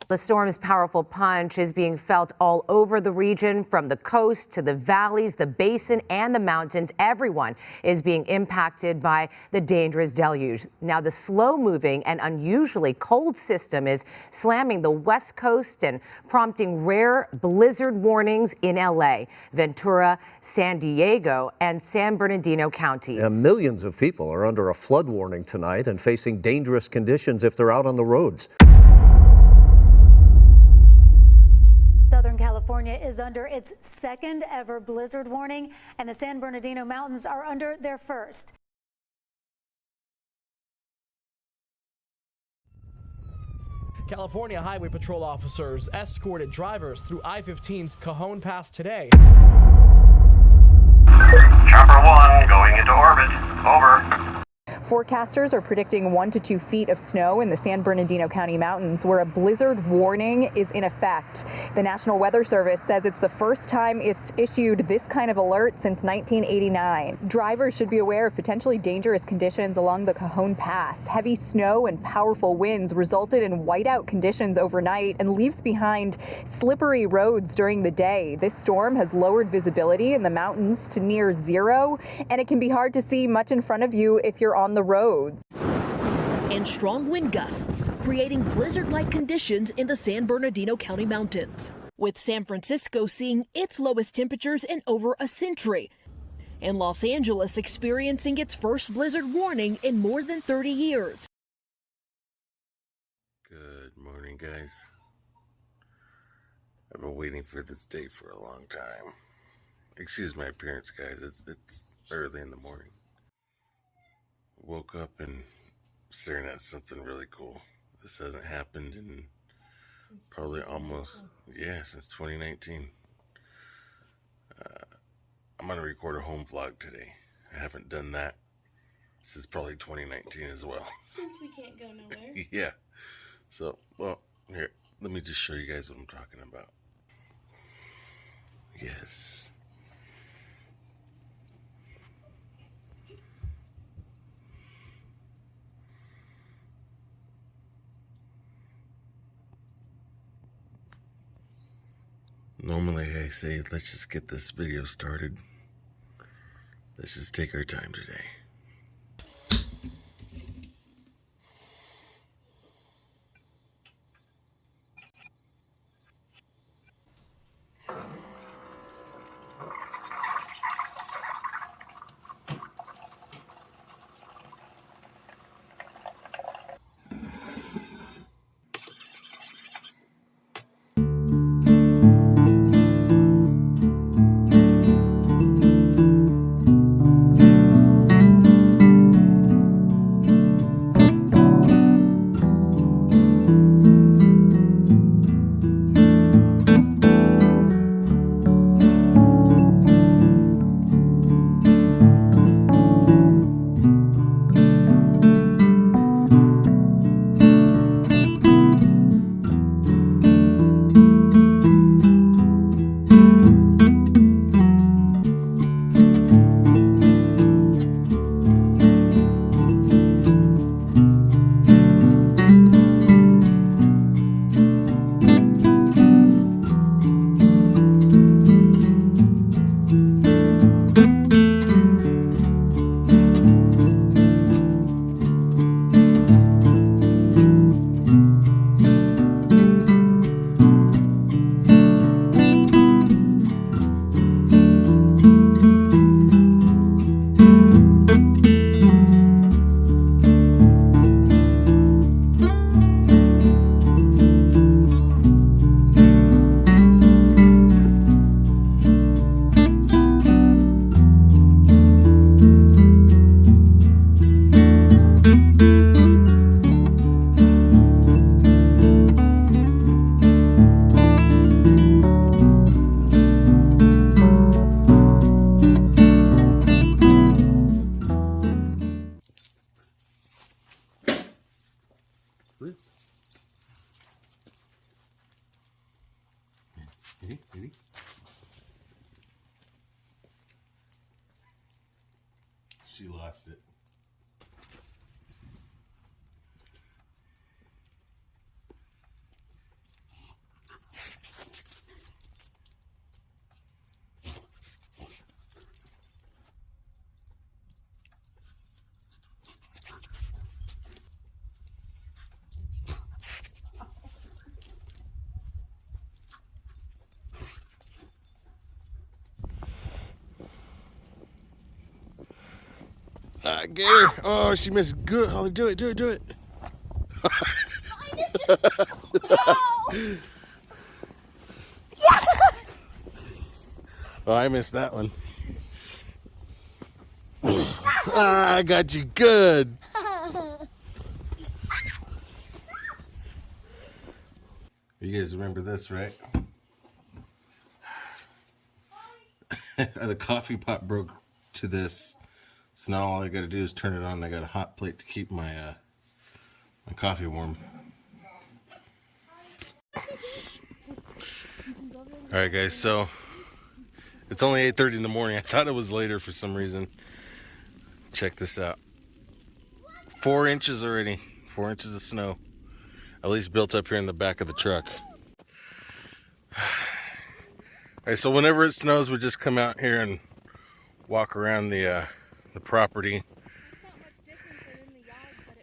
The storm's powerful punch is being felt all over the region, from the coast to the valleys, the basin, and the mountains. Everyone is being impacted by the dangerous deluge. Now, the slow-moving and unusually cold system is slamming the west coast and prompting rare blizzard warnings in LA, Ventura, San Diego, and San Bernardino counties. And millions of people are under a flood warning tonight and facing dangerous conditions if they're out on the roads. Southern California is under its second ever blizzard warning, and the San Bernardino Mountains are under their first. California Highway Patrol officers escorted drivers through I-15's Cajon Pass today. Chopper 1 going into orbit. Over. Forecasters are predicting 1 to 2 feet of snow in the San Bernardino County mountains, where a blizzard warning is in effect. The National Weather Service says it's the first time it's issued this kind of alert since 1989. Drivers should be aware of potentially dangerous conditions along the Cajon Pass. Heavy snow and powerful winds resulted in whiteout conditions overnight and leaves behind slippery roads during the day. This storm has lowered visibility in the mountains to near zero, and it can be hard to see much in front of you if you're on the roads. And strong wind gusts, creating blizzard-like conditions in the San Bernardino County mountains, with San Francisco seeing its lowest temperatures in over a century, and Los Angeles experiencing its first blizzard warning in more than 30 years. Good morning, guys. I've been waiting for this day for a long time. Excuse my appearance, guys. It's early in the morning. Woke up and staring at something really cool. This hasn't happened in probably since 2019. I'm gonna record a home vlog today. I haven't done that since probably 2019 as well. Since we can't go nowhere. Yeah. So, well, here, let me just show you guys what I'm talking about. Yes. Normally I say, let's just get this video started. Let's just take our time today. Ready? She lost it. I get her. Oh, she missed. Good. Holly, do it, do it, do it. Oh, I missed that one. I got you good. You guys remember this, right? The coffee pot broke to this. So now all I gotta do is turn it on. I got a hot plate to keep my my coffee warm. Alright guys, so it's only 8:30 in the morning. I thought it was later for some reason. Check this out. 4 inches already. 4 inches of snow. At least built up here in the back of the truck. Alright, so whenever it snows, we just come out here and walk around the property.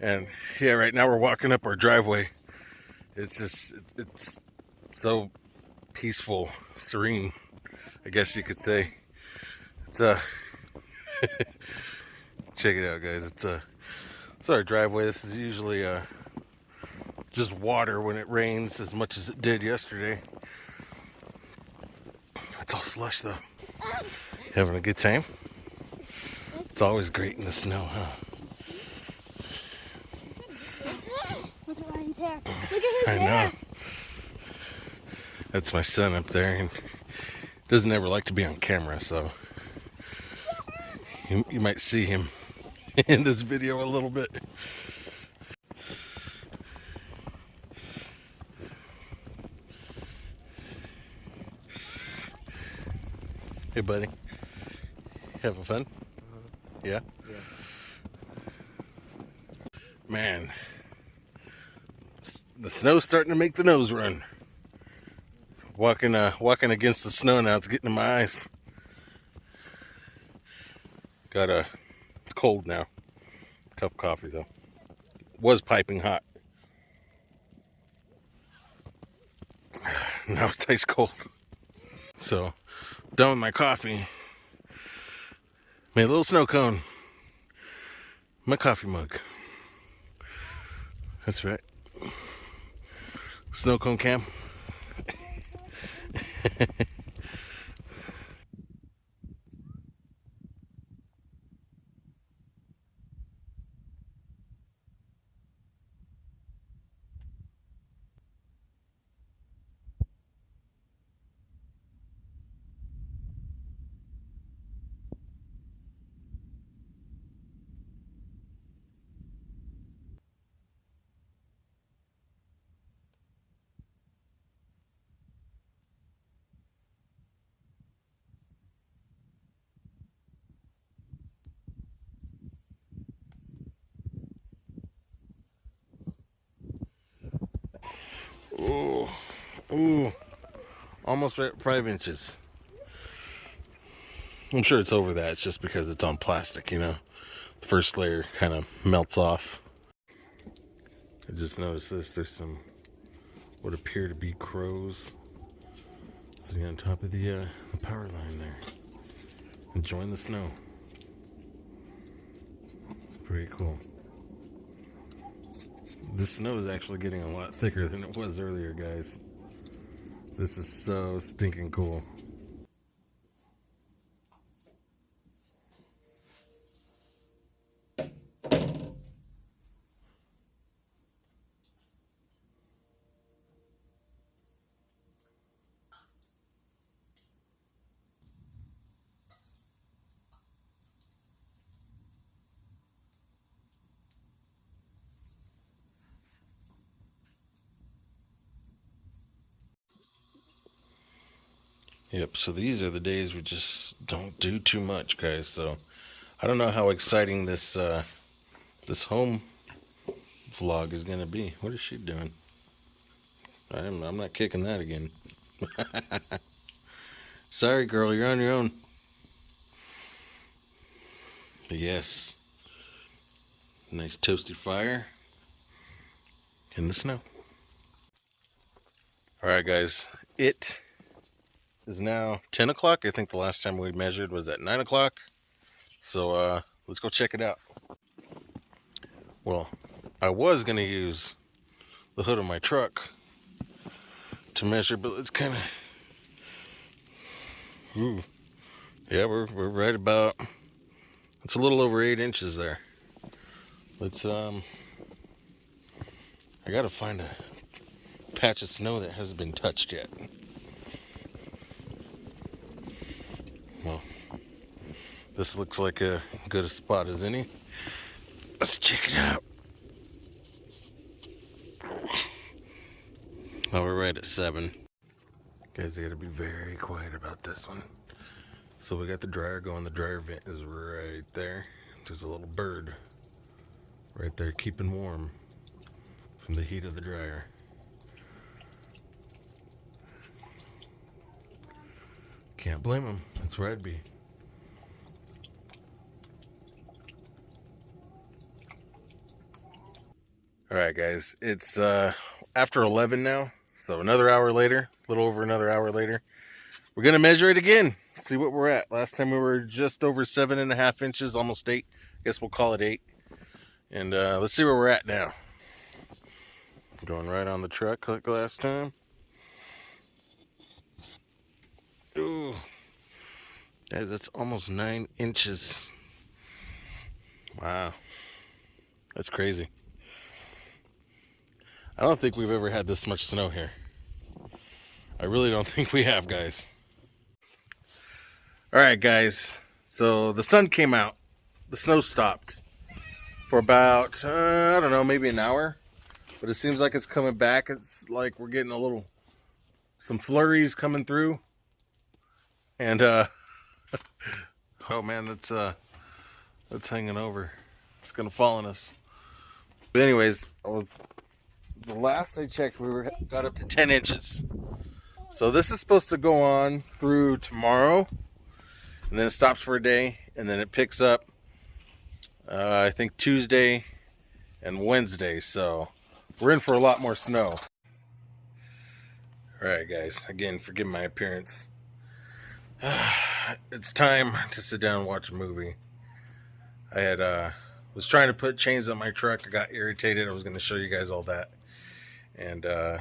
And yeah, right now we're walking up our driveway. It's so peaceful, serene, I guess you could say. It's check it out, guys. It's our driveway. This is usually just water when it rains, as much as it did yesterday. It's all slush though. Having a good time? It's always great in the snow, huh? Look at Ryan's hair. Look at his I hair. know. That's my son up there, and doesn't ever like to be on camera, so you might see him in this video a little bit. Hey, buddy. Having fun? Yeah? Yeah. Man, the snow's starting to make the nose run. Walking against the snow now, it's getting in my eyes. Got a cold now. Cup of coffee though. Was piping hot. Now it's ice cold. So, done with my coffee. Made a little snow cone. My coffee mug. That's right. Snow cone cam. Oh, ooh, almost right at 5 inches. I'm sure it's over that. It's just because it's on plastic, you know. The first layer kind of melts off. I just noticed this. There's some what appear to be crows sitting on top of the power line there, enjoying the snow. Pretty cool. This snow is actually getting a lot thicker than it was earlier, guys. This is so stinking cool. Yep, so these are the days we just don't do too much, guys. So I don't know how exciting this this home vlog is gonna be. What is she doing? I'm not kicking that again. Sorry, girl, you're on your own. Yes. Nice toasty fire in the snow. Alright, guys, it is now 10 o'clock. I think the last time we measured was at 9 o'clock. So let's go check it out. Well, I was going to use the hood of my truck to measure, but it's kind of... Ooh. Yeah, we're right about... It's a little over 8 inches there. Let's, I gotta find a patch of snow that hasn't been touched yet. Well, this looks like a good a spot as any. Let's check it out. Oh, we're right at 7. Guys, I gotta be very quiet about this one. So we got the dryer going. The dryer vent is right there. There's a little bird right there keeping warm from the heat of the dryer. Can't blame him. That's where I'd be. Alright guys, it's after 11 now, so another hour later, a little over another hour later. We're going to measure it again, see what we're at. Last time we were just over 7.5 inches, almost 8. I guess we'll call it 8. And let's see where we're at now. Going right on the truck like last time. Ooh. Guys, that's almost 9 inches. Wow. That's crazy. I don't think we've ever had this much snow here. I really don't think we have, guys. Alright, guys. So the sun came out. The snow stopped for about, I don't know, maybe an hour. But it seems like it's coming back. It's like we're getting some flurries coming through. And, oh man, that's hanging over. It's gonna fall on us. But anyways, the last I checked, we got up to 10 inches. So this is supposed to go on through tomorrow, and then it stops for a day, and then it picks up, I think Tuesday and Wednesday. So we're in for a lot more snow. Alright guys, again, forgive my appearance. It's time to sit down and watch a movie. I was trying to put chains on my truck. I got irritated. I was going to show you guys all that. And it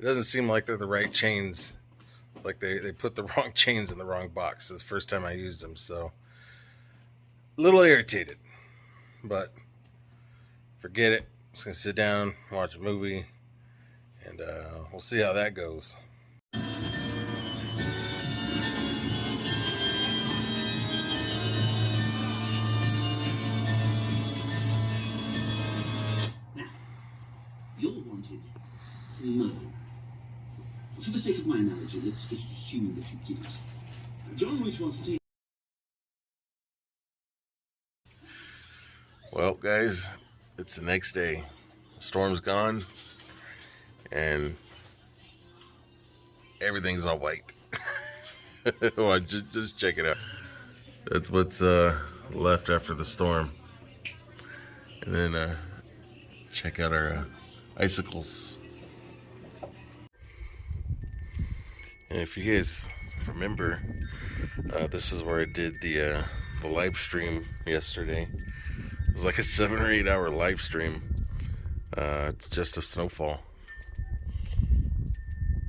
doesn't seem like they're the right chains. Like they put the wrong chains in the wrong box. It's the first time I used them, so a little irritated. But forget it. I'm just going to sit down, watch a movie, and we'll see how that goes. You're wanted for murder. For the sake of my analogy, let's just assume that you did it. John Rich wants to take... Well, guys, it's the next day. The storm's gone, and everything's all white. Oh, just check it out. That's what's left after the storm. And then check out our icicles. And if you guys remember, this is where I did the live stream yesterday. It was like a 7 or 8 hour live stream. It's just a snowfall.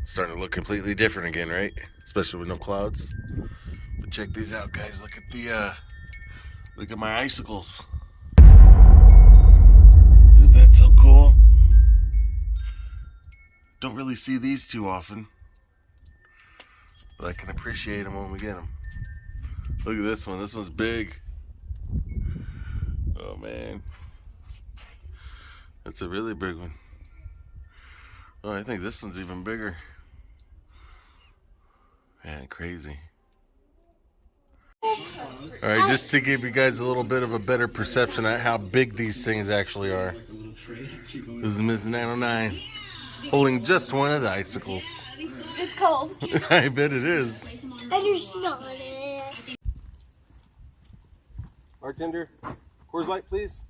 It's starting to look completely different again, right? Especially with no clouds. But check these out, guys. Look at my icicles. Isn't that so cool? Don't really see these too often, but I can appreciate them when we get them. Look at this one. This one's big. Oh man, that's a really big one. Oh, I think this one's even bigger. Man, crazy. Alright, just to give you guys a little bit of a better perception of how big these things actually are. This is Miss 909 holding just one of the icicles. It's cold. I bet it is. And there's snow in it. Bartender, Coors Light, please.